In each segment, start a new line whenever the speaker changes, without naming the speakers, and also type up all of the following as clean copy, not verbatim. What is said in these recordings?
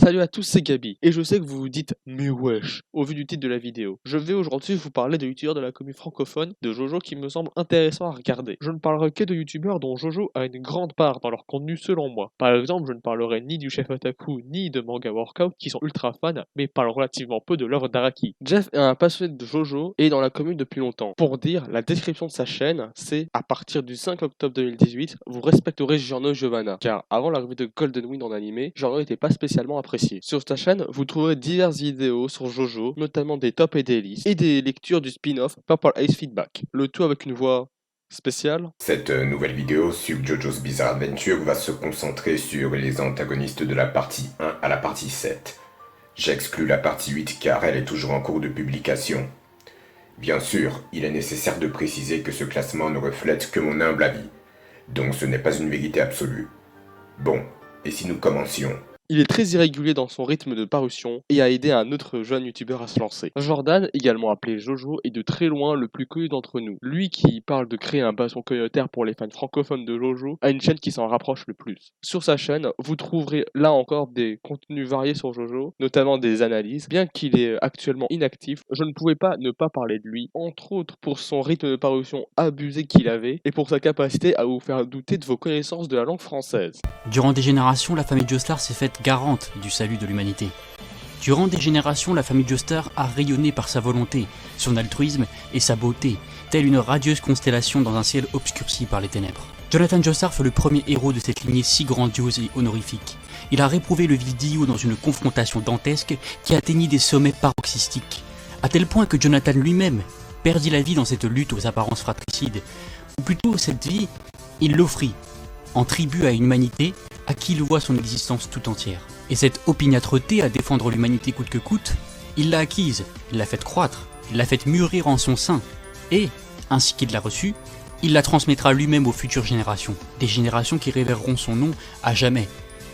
Salut à tous, c'est Gabi, et je sais que vous vous dites mais wesh, au vu du titre de la vidéo. Je vais aujourd'hui vous parler de youtubeurs de la communauté francophone de Jojo qui me semblent intéressants à regarder. Je ne parlerai que de youtubeurs dont Jojo a une grande part dans leur contenu selon moi. Par exemple, je ne parlerai ni du chef Otaku ni de Manga Workout qui sont ultra fans, mais parle relativement peu de l'œuvre d'Araki. Jeff est un passionné de Jojo et est dans la commune depuis longtemps. Pour dire, la description de sa chaîne, c'est à partir du 5 octobre 2018, vous respecterez Giorno Giovanna, car avant l'arrivée de Golden Wind en animé, Giorno n'était pas spécialement apprécié. Sur ta chaîne, vous trouverez diverses vidéos sur Jojo, notamment des tops et des listes, et des lectures du spin-off Purple Ace Feedback. Le tout avec une voix spéciale.
Cette nouvelle vidéo sur JoJo's Bizarre Adventure va se concentrer sur les antagonistes de la partie 1 à la partie 7. J'exclus la partie 8 car elle est toujours en cours de publication. Bien sûr, il est nécessaire de préciser que ce classement ne reflète que mon humble avis, donc ce n'est pas une vérité absolue. Bon, et si nous commencions ?
Il est très irrégulier dans son rythme de parution et a aidé un autre jeune youtubeur à se lancer. Jordan, également appelé Jojo, est de très loin le plus connu d'entre nous. Lui qui parle de créer un bâton communautaire pour les fans francophones de Jojo a une chaîne qui s'en rapproche le plus. Sur sa chaîne, vous trouverez là encore des contenus variés sur Jojo, notamment des analyses. Bien qu'il est actuellement inactif, je ne pouvais pas ne pas parler de lui, entre autres pour son rythme de parution abusé qu'il avait et pour sa capacité à vous faire douter de vos connaissances de la langue française.
Durant des générations, la famille Joestar s'est faite garante du salut de l'humanité. Durant des générations, la famille Joestar a rayonné par sa volonté, son altruisme et sa beauté, telle une radieuse constellation dans un ciel obscurci par les ténèbres. Jonathan Joestar fut le premier héros de cette lignée si grandiose et honorifique. Il a réprouvé le vil Dio dans une confrontation dantesque qui atteignit des sommets paroxystiques, à tel point que Jonathan lui-même perdit la vie dans cette lutte aux apparences fratricides, ou plutôt cette vie, il l'offrit, en tribut à une humanité à qui il voit son existence tout entière. Et cette opiniâtreté à défendre l'humanité coûte que coûte, il l'a acquise, il l'a faite croître, il l'a faite mûrir en son sein, et, ainsi qu'il l'a reçue, il la transmettra lui-même aux futures générations, des générations qui révéreront son nom à jamais.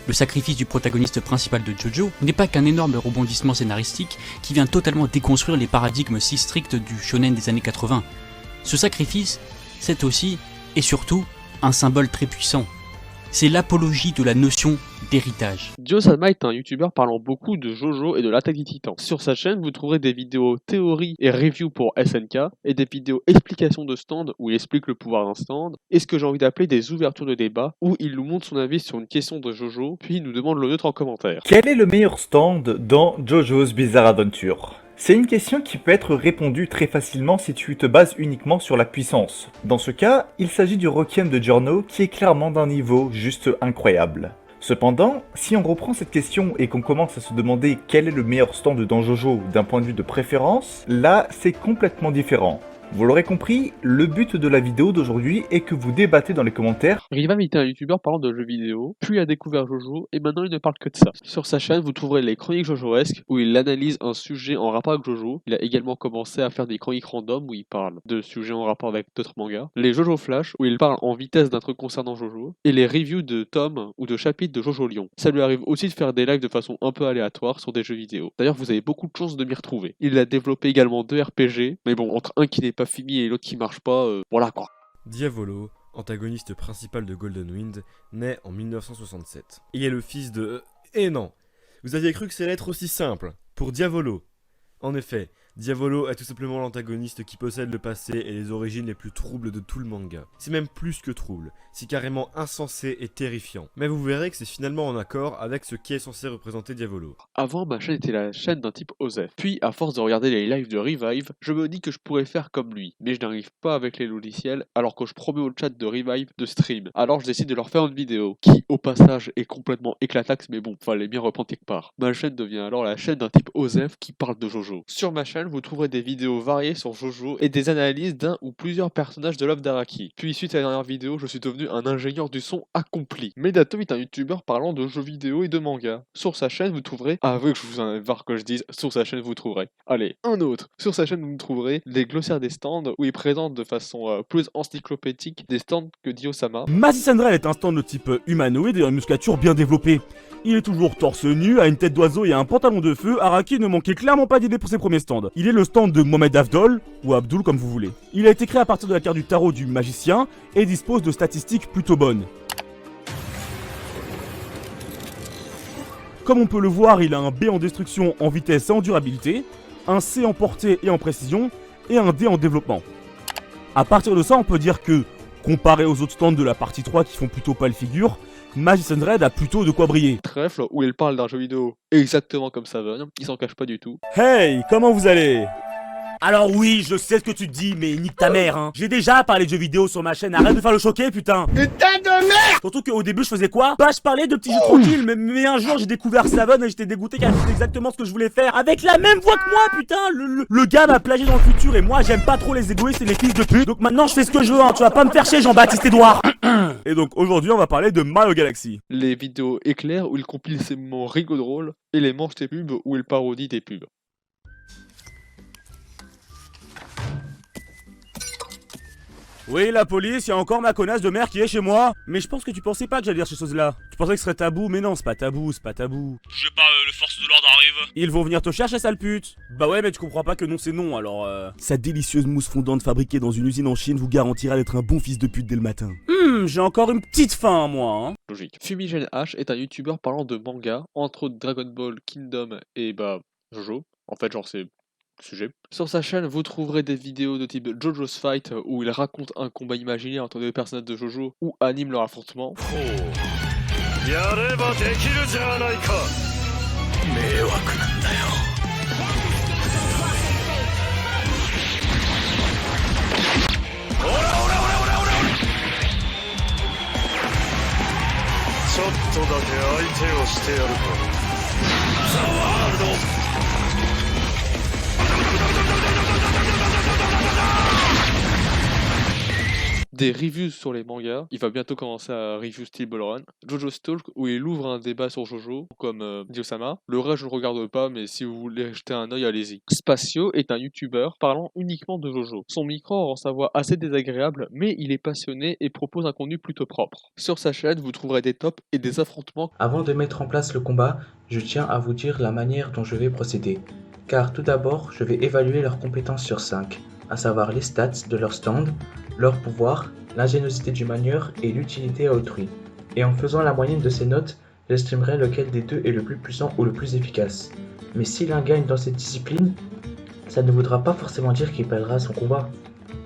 Le sacrifice du protagoniste principal de JoJo n'est pas qu'un énorme rebondissement scénaristique qui vient totalement déconstruire les paradigmes si stricts du shonen des années 80. Ce sacrifice, c'est aussi, et surtout, un symbole très puissant. C'est l'apologie de la notion d'héritage.
Dio-sama est un youtubeur parlant beaucoup de Jojo et de l'attaque des titans. Sur sa chaîne, vous trouverez des vidéos théories et reviews pour SNK et des vidéos explications de stand où il explique le pouvoir d'un stand et ce que j'ai envie d'appeler des ouvertures de débat où il nous montre son avis sur une question de Jojo puis il nous demande le neutre en commentaire.
Quel est le meilleur stand dans JoJo's Bizarre Adventure ? C'est une question qui peut être répondue très facilement si tu te bases uniquement sur la puissance. Dans ce cas, il s'agit du Requiem de Giorno qui est clairement d'un niveau juste incroyable. Cependant, si on reprend cette question et qu'on commence à se demander quel est le meilleur stand dans JoJo d'un point de vue de préférence, là c'est complètement différent. Vous l'aurez compris, le but de la vidéo d'aujourd'hui est que vous débattez dans les commentaires.
Rivam était un youtubeur parlant de jeux vidéo, puis a découvert Jojo et maintenant il ne parle que de ça. Sur sa chaîne, vous trouverez les chroniques Jojoesques où il analyse un sujet en rapport avec Jojo. Il a également commencé à faire des chroniques random où il parle de sujets en rapport avec d'autres mangas. Les Jojo Flash où il parle en vitesse d'un truc concernant Jojo. Et les reviews de tomes ou de chapitres de Jojo Lyon. Ça lui arrive aussi de faire des lives de façon un peu aléatoire sur des jeux vidéo. D'ailleurs, vous avez beaucoup de chances de m'y retrouver. Il a développé également 2 RPG, mais bon, entre un qui n'est pas fini et l'autre qui marche pas, voilà quoi.
Diavolo, antagoniste principal de Golden Wind, naît en 1967. Il est le fils de... Eh non! Vous aviez cru que c'est l'être aussi simple, pour Diavolo. En effet, Diavolo est tout simplement l'antagoniste qui possède le passé et les origines les plus troubles de tout le manga. C'est même plus que trouble, c'est carrément insensé et terrifiant. Mais vous verrez que c'est finalement en accord avec ce qui est censé représenter Diavolo.
Avant, ma chaîne était la chaîne d'un type Osef. Puis, à force de regarder les lives de Revive, je me dis que je pourrais faire comme lui. Mais je n'arrive pas avec les logiciels, alors que je promets au chat de Revive de stream. Alors je décide de leur faire une vidéo, qui, au passage, est complètement éclataxe, mais bon, fallait bien reprendre quelque part. Ma chaîne devient alors la chaîne d'un type Osef qui parle de Jojo. Sur ma chaîne, vous trouverez des vidéos variées sur Jojo et des analyses d'un ou plusieurs personnages de l'œuvre d'Araki. Puis, suite à la dernière vidéo, je suis devenu un ingénieur du son accompli. Medato est un youtubeur parlant de jeux vidéo et de manga. Sur sa chaîne, vous trouverez... Ah, oui, je vous en ai marre que je dise, sur sa chaîne, vous trouverez. Allez, un autre. Sur sa chaîne, vous trouverez des glossaires des stands où il présente de façon plus encyclopédique des stands que Dio-sama.
Masisandra est un stand de type humanoïde et une musculature bien développée. Il est toujours torse nu, a une tête d'oiseau et un pantalon de feu. Araki ne manquait clairement pas d'idées pour ses premiers stands. Il est le stand de Mohamed Afdol, ou Abdul comme vous voulez. Il a été créé à partir de la carte du tarot du magicien et dispose de statistiques plutôt bonnes. Comme on peut le voir, il a un B en destruction, en vitesse et en durabilité, un C en portée et en précision, et un D en développement. À partir de ça, on peut dire que, comparé aux autres stands de la partie 3 qui font plutôt pâle figure, Magician Red a plutôt de quoi briller.
Trèfle où il parle d'un jeu vidéo exactement comme Savon, il s'en cache pas du tout.
Hey, comment vous allez? Alors oui, je sais ce que tu te dis, mais nique ta mère, hein. J'ai déjà parlé de jeux vidéo sur ma chaîne, arrête de faire le choquer, putain. Putain de merde. Surtout qu'au début, je faisais quoi? Bah, je parlais de petits jeux tranquilles, mais un jour, j'ai découvert Savon et j'étais dégoûté car c'était exactement ce que je voulais faire. Avec la même voix que moi, putain. Le gars m'a plagié dans le futur et moi, j'aime pas trop les égoïstes et les fils de pute. Donc maintenant, je fais ce que je veux, hein. Tu vas pas me faire chier, Jean-Baptiste Edouard. Et donc, aujourd'hui, on va parler de Mario Galaxy.
Les vidéos éclairs où il compile ses moments rigolos drôles et les manches des pubs où il parodie des pubs.
Oui, la police, y a encore ma connasse de mère qui est chez moi. Mais je pense que tu pensais pas que j'allais dire ces choses-là. Tu pensais que ce serait tabou, mais non, c'est pas tabou, c'est pas tabou.
Je sais pas, les forces de l'ordre arrivent.
Ils vont venir te chercher, sale pute. Bah ouais, mais tu comprends pas que non c'est non, alors Sa délicieuse mousse fondante fabriquée dans une usine en Chine vous garantira d'être un bon fils de pute dès le matin. J'ai encore une petite faim, moi, hein.
Logique. Fumigène H est un youtubeur parlant de manga, entre autres Dragon Ball, Kingdom et Jojo. En fait, genre c'est sujet. Sur sa chaîne, vous trouverez des vidéos de type Jojo's Fight où il raconte un combat imaginaire entre deux personnages de Jojo ou anime leur affrontement. Des reviews sur les mangas, il va bientôt commencer à review Steel Ball Run. Jojo's Talk où il ouvre un débat sur Jojo, comme Dio-sama. Le reste je ne regarde pas, mais si vous voulez jeter un œil, allez-y. Spacio est un youtubeur parlant uniquement de Jojo. Son micro rend sa voix assez désagréable, mais il est passionné et propose un contenu plutôt propre. Sur sa chaîne, vous trouverez des tops et des affrontements.
Avant de mettre en place le combat, je tiens à vous dire la manière dont je vais procéder. Car tout d'abord, je vais évaluer leurs compétences sur 5, à savoir les stats de leur stand, leur pouvoir, l'ingéniosité du manieur et l'utilité à autrui. Et en faisant la moyenne de ces notes, j'estimerai lequel des deux est le plus puissant ou le plus efficace. Mais si l'un gagne dans cette discipline, ça ne voudra pas forcément dire qu'il perdra son combat.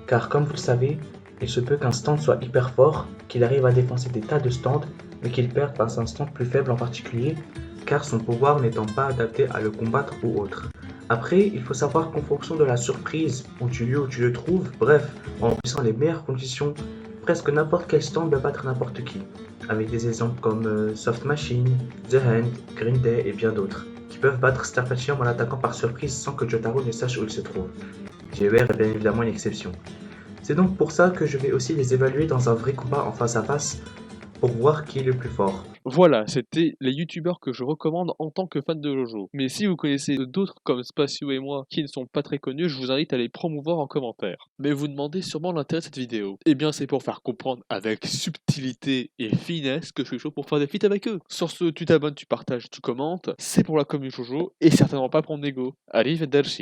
Car comme vous le savez, il se peut qu'un stand soit hyper fort, qu'il arrive à défoncer des tas de stands, mais qu'il perde par un stand plus faible en particulier, car son pouvoir n'étant pas adapté à le combattre ou autre. Après, il faut savoir qu'en fonction de la surprise, où tu le trouves, bref, en remplissant les meilleures conditions, presque n'importe quel stand peut battre n'importe qui, avec des exemples comme Soft Machine, The Hand, Green Day et bien d'autres, qui peuvent battre Starfatium en l'attaquant par surprise sans que Jotaro ne sache où il se trouve. JR est bien évidemment une exception. C'est donc pour ça que je vais aussi les évaluer dans un vrai combat en face à face, pour voir qui est le plus fort.
Voilà, c'était les youtubeurs que je recommande en tant que fan de Jojo. Mais si vous connaissez d'autres comme Spacio et moi qui ne sont pas très connus, je vous invite à les promouvoir en commentaire. Mais vous demandez sûrement l'intérêt de cette vidéo. Eh bien c'est pour faire comprendre avec subtilité et finesse que je suis chaud pour faire des feats avec eux. Sur ce, tu t'abonnes, tu partages, tu commentes, c'est pour la commune Jojo et certainement pas pour mon ego. Arrivederci.